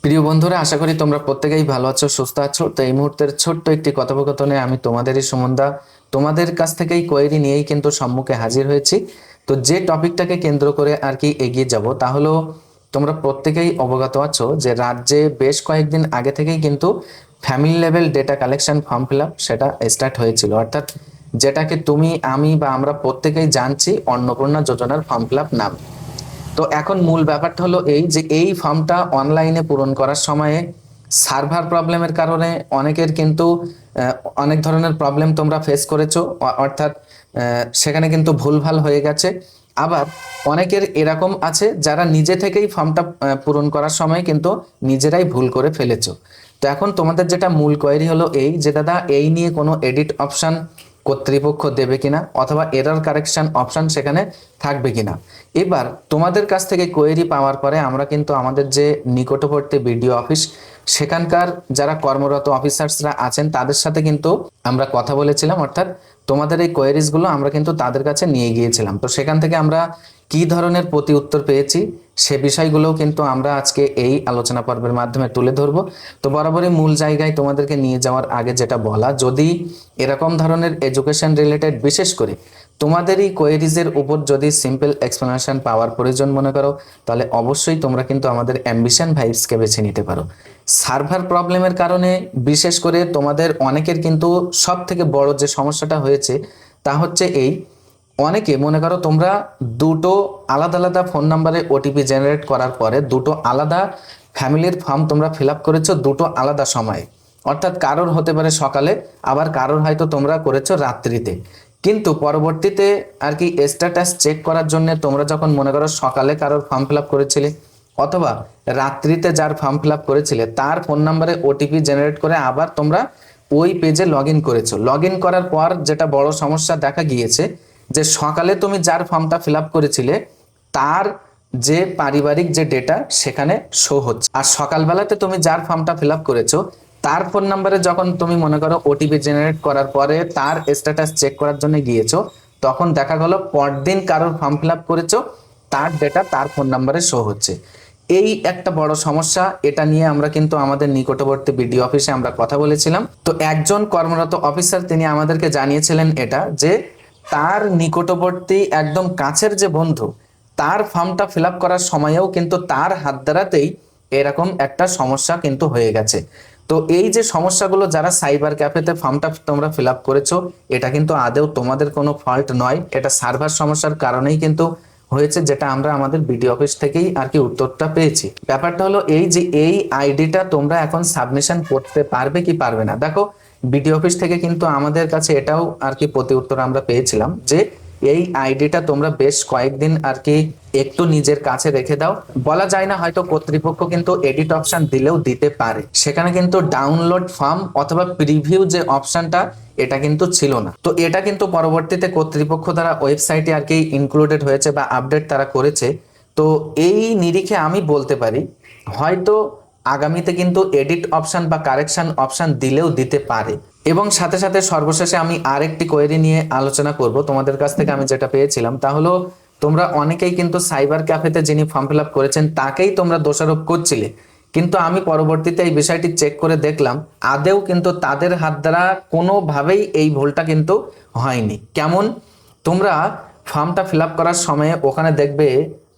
প্রিয় বন্ধুরা, আশা করি তোমরা প্রত্যেকেই ভালো আছো, সুস্থ আছো। তো এই মুহূর্তের ছোট্ট একটি কথোপকথনে আমি তোমাদেরই সুমনদা তোমাদের কাছ থেকেই কোয়েরি নিয়েই কিন্তু সম্মুখে হাজির হয়েছি। তো যে টপিকটাকে কেন্দ্র করে আর কি এগিয়ে যাব তা হলো, তোমরা প্রত্যেকেই অবগত আছো যে রাজ্যে বেশ কয়েকদিন আগে থেকেই কিন্তু family level data collection form fill up সেটা স্টার্ট হয়েছিল, অর্থাৎ যেটাকে তুমি আমি বা আমরা প্রত্যেকেই জানছি অন্নপূর্ণা যোজনার ফর্ম ফিল আপ নাম। তো এখন মূল ব্যাপারটা হলো এই যে এই ফর্মটা অনলাইনে পূরণ করার সময়ে সার্ভার প্রবলেমের কারণে অনেকের কিন্তু অনেক ধরনের প্রবলেম তোমরা ফেস করেছো, অর্থাৎ সেখানে কিন্তু ভুলভাল হয়ে গেছে। আবার অনেকের এরকম আছে যারা নিজে থেকেই ফর্মটা পূরণ করার সময় কিন্তু নিজেরাই ভুল করে ফেলেছো। তো এখন তোমাদের যেটা মূল কোয়েরি হলো এই যে দাদা, এই নিয়ে কোনো এডিট অপশন কর্তৃপক্ষ দেবে কিনা, অথবা এরর কারেকশন অপশন সেখানে থাকবে কিনা। এবার তোমাদের কাছ থেকে কোয়েরি পাওয়ার পরে আমরা কিন্তু আমাদের যে নিকটবর্তী বিডিও অফিস, সেখানকার যারা কর্মরত অফিসার্সরা আছেন তাদের সাথে কিন্তু আমরা কথা বলেছিলাম, অর্থাৎ তোমাদের এই কোয়েরিজগুলো আমরা কিন্তু তাদের কাছে নিয়ে গিয়েছিলাম। তো সেখান থেকে আমরা কি ধরনের প্রতি উত্তর পেয়েছি সে বিষয়গুলোও কিন্তু আমরা আজকে এই আলোচনা পর্বের মাধ্যমে তুলে ধরবো। তো বরাবরই মূল জায়গায় তোমাদেরকে নিয়ে যাওয়ার আগে যেটা বলা, যদি এরকম ধরনের এডুকেশন রিলেটেড বিশেষ করে তোমাদের এই কোয়েরিজের উপর যদি সিম্পল এক্সপ্লেনেশন পাওয়ার প্রয়োজন মনে করো, তাহলে অবশ্যই তোমরা কিন্তু আমাদের অ্যাম্বিশন ভাইবসকে বেছে নিতে পারো। সার্ভার প্রবলেমের কারণে বিশেষ করে তোমাদের অনেকের কিন্তু সব থেকে বড় যে সমস্যাটা হয়েছে তা হচ্ছে এই, অনেকে মনে করো তোমরা দুটো আলাদা আলাদা ফোন নাম্বারে ওটিপি জেনারেট করার পরে দুটো আলাদা ফ্যামিলির ফর্ম তোমরা ফিল আপ করেছো দুটো আলাদা সময়ে, অর্থাৎ কারোর হতে পারে সকালে, আবার কারোর হয়তো তোমরা করেছো রাত্রিতে। কিন্তু পরবর্তীতে আর কি স্ট্যাটাস চেক করার জন্য তোমরা যখন মনে করো সকালে কারোর ফর্ম ফিল আপ করেছিলে অথবা রাত্রিতে যার ফর্ম ফিল আপ করেছিলে তার ফোন নাম্বারে ওটিপি জেনারেট করে আবার তোমরা ওই পেজে লগ ইন করেছো, লগ ইন করার পর যেটা বড় সমস্যা দেখা গিয়েছে যে সকালে তুমি যার ফর্মটা ফিল আপ করেছিলে তার যে পারিবারিক যে ডেটা সেখানে শো হচ্ছে, আর সকালবেলাতে তুমি যার ফর্মটা ফিল আপ করেছো তার ফোন নাম্বারে যখন তুমি মনে করো ওটিপি জেনারেট করার পরে তার স্ট্যাটাস চেক করার জন্য গিয়েছো, তখন দেখা গেল পরদিন কারোর ফর্ম ফিল আপ করেছো তার ডেটা তার ফোন নাম্বারে শো হচ্ছে। এই একটা বড় সমস্যা, এটা নিয়ে আমরা কিন্তু আমাদের নিকটবর্তী বিডিও অফিসে আমরা কথা বলেছিলাম। তো একজন কর্মরত অফিসার তিনি আমাদেরকে জানিয়েছিলেন এটা যে তার নিকটবর্তী একদম কাছের যে বন্ধু তার ফর্মটা ফিল আপ করার সময়েও কিন্তু তার হাত দ্বারাতেই এরকম একটা সমস্যা কিন্তু হয়ে গেছে। তো এই যে সমস্যাগুলো যারা সাইবার ক্যাফেতে ফর্মটা তোমরা ফিল আপ করেছো, এটা কিন্তু আদেও তোমাদের কোনো ফল্ট নয়, এটা সার্ভার সমস্যার কারণেই কিন্তু হয়েছে, যেটা আমরা আমাদের বিডিও অফিস থেকেই আর কি উত্তরটা পেয়েছি। ব্যাপারটা হলো এই যে এই আইডিটা তোমরা এখন সাবমিশন করতে পারবে কি পারবে না। দেখো, বিডিও অফিস থেকে কিন্তু আমাদের কাছে এটাও আর কি প্রতি উত্তর আমরা পেয়েছিলাম যে এই আইডিটা তোমরা বেশ কয়েকদিন আর কি একটু নিজের কাছে রেখে দাও। বলা যায় না, হয়তো কর্তৃপক্ষ কিন্তু এডিট অপশন দিলেও দিতে পারে, সেখানে কিন্তু ডাউনলোড ফর্ম অথবা প্রিভিউ যে অপশনটা এটা কিন্তু ছিল না। তো এটা কিন্তু পরবর্তীতে কর্তৃপক্ষ দ্বারা ওয়েবসাইটে আর কি ইনক্লুডেড হয়েছে বা আপডেট তারা করেছে। তো এই নিরিখে আমি বলতে পারি হয়তো আগামীতে কিন্তু এডিট অপশন বা কারেকশন অপশন দিলেও দিতে পারে। এবং সাথে সাথে সর্বশেষে আমি আরেকটি কোয়েরি নিয়ে আলোচনা করব তোমাদের কাছ থেকে। আমি যেটা পেয়েছিলাম তা হলো, তোমরা অনেকেই কিন্তু সাইবার ক্যাফেতে যিনি ফর্ম ফিল আপ করেছেন তাকেই তোমরা দোষারোপ করছিলে, কিন্তু আমি পরবর্তীতে এই বিষয়টি চেক করে দেখলাম আদেও কিন্তু তাদের হাত দ্বারা কোনোভাবেই এই ভুলটা কিন্তু হয়নি। কেমন, তোমরা ফর্মটা ফিল আপ করার সময় ওখানে দেখবে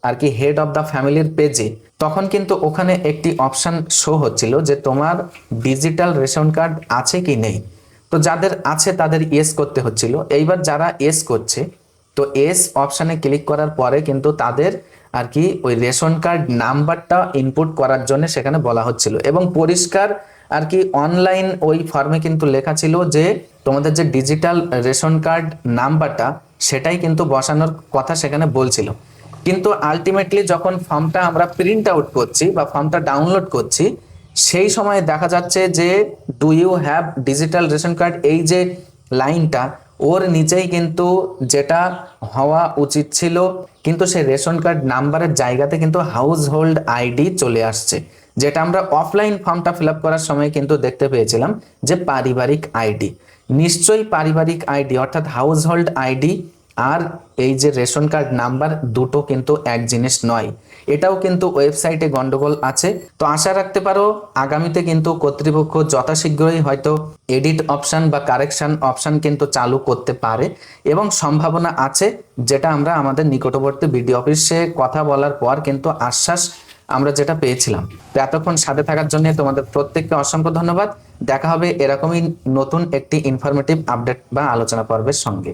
আর কি হেড অফ দ্য ফ্যামিলির পেজে, তখন কিন্তু ওখানে একটি অপশন শো হচ্ছিল যে তোমার ডিজিটাল রেশন কার্ড আছে কি নেই। তো যাদের আছে তাদের ইয়েস করতে হচ্ছিল। এইবার যারা ইয়েস করছে, তো এস অপশানে ক্লিক করার পরে কিন্তু তাদের আর কি ওই রেশন কার্ড নাম্বারটা ইনপুট করার জন্য সেখানে বলা হচ্ছিল, এবং পরিষ্কার আর কি অনলাইন ওই ফর্মে কিন্তু লেখা ছিল যে তোমাদের যে ডিজিটাল রেশন কার্ড নাম্বারটা সেটাই কিন্তু বসানোর কথা সেখানে বলছিল। কিন্তু আলটিমেটলি যখন ফর্মটা আমরা প্রিন্ট আউট করছি বা ফর্মটা ডাউনলোড করছি, সেই সময় দেখা যাচ্ছে যে do you have digital ration card, এই যে লাইনটা ওর নিচেই কিন্তু যেটা হওয়া উচিত ছিল, কিন্তু সেই রেশন কার্ড নাম্বারের জায়গাতে কিন্তু হাউস হোল্ড আইডি চলে আসছে, যেটা আমরা অফলাইন ফর্মটা ফিল আপ করার সময় কিন্তু দেখতে পেয়েছিলাম যে পারিবারিক আইডি। নিশ্চয়ই পারিবারিক আইডি অর্থাৎ হাউস হোল্ড আইডি আর এই যে রেশন কার্ড নাম্বার দুটো কিন্তু এক জিনিস নয়, এটাও কিন্তু ওয়েবসাইটে গন্ডগোল আছে। তো আশা রাখতে পারো আগামীতে কিন্তু কর্তৃপক্ষ যথাশীঘ্রই হয়তো এডিট অপশন বা কারেকশন অপশন কিন্তু চালু করতে পারে এবং সম্ভাবনা আছে, যেটা আমরা আমাদের নিকটবর্তী বিডিও অফিসে কথা বলার পর কিন্তু আশ্বাস আমরা যেটা পেয়েছিলাম। তো এতক্ষণ সাথে থাকার জন্য তোমাদের প্রত্যেককে অসংখ্য ধন্যবাদ। দেখা হবে এরকমই নতুন একটি ইনফরমেটিভ আপডেট বা আলোচনা পর্বের সঙ্গে।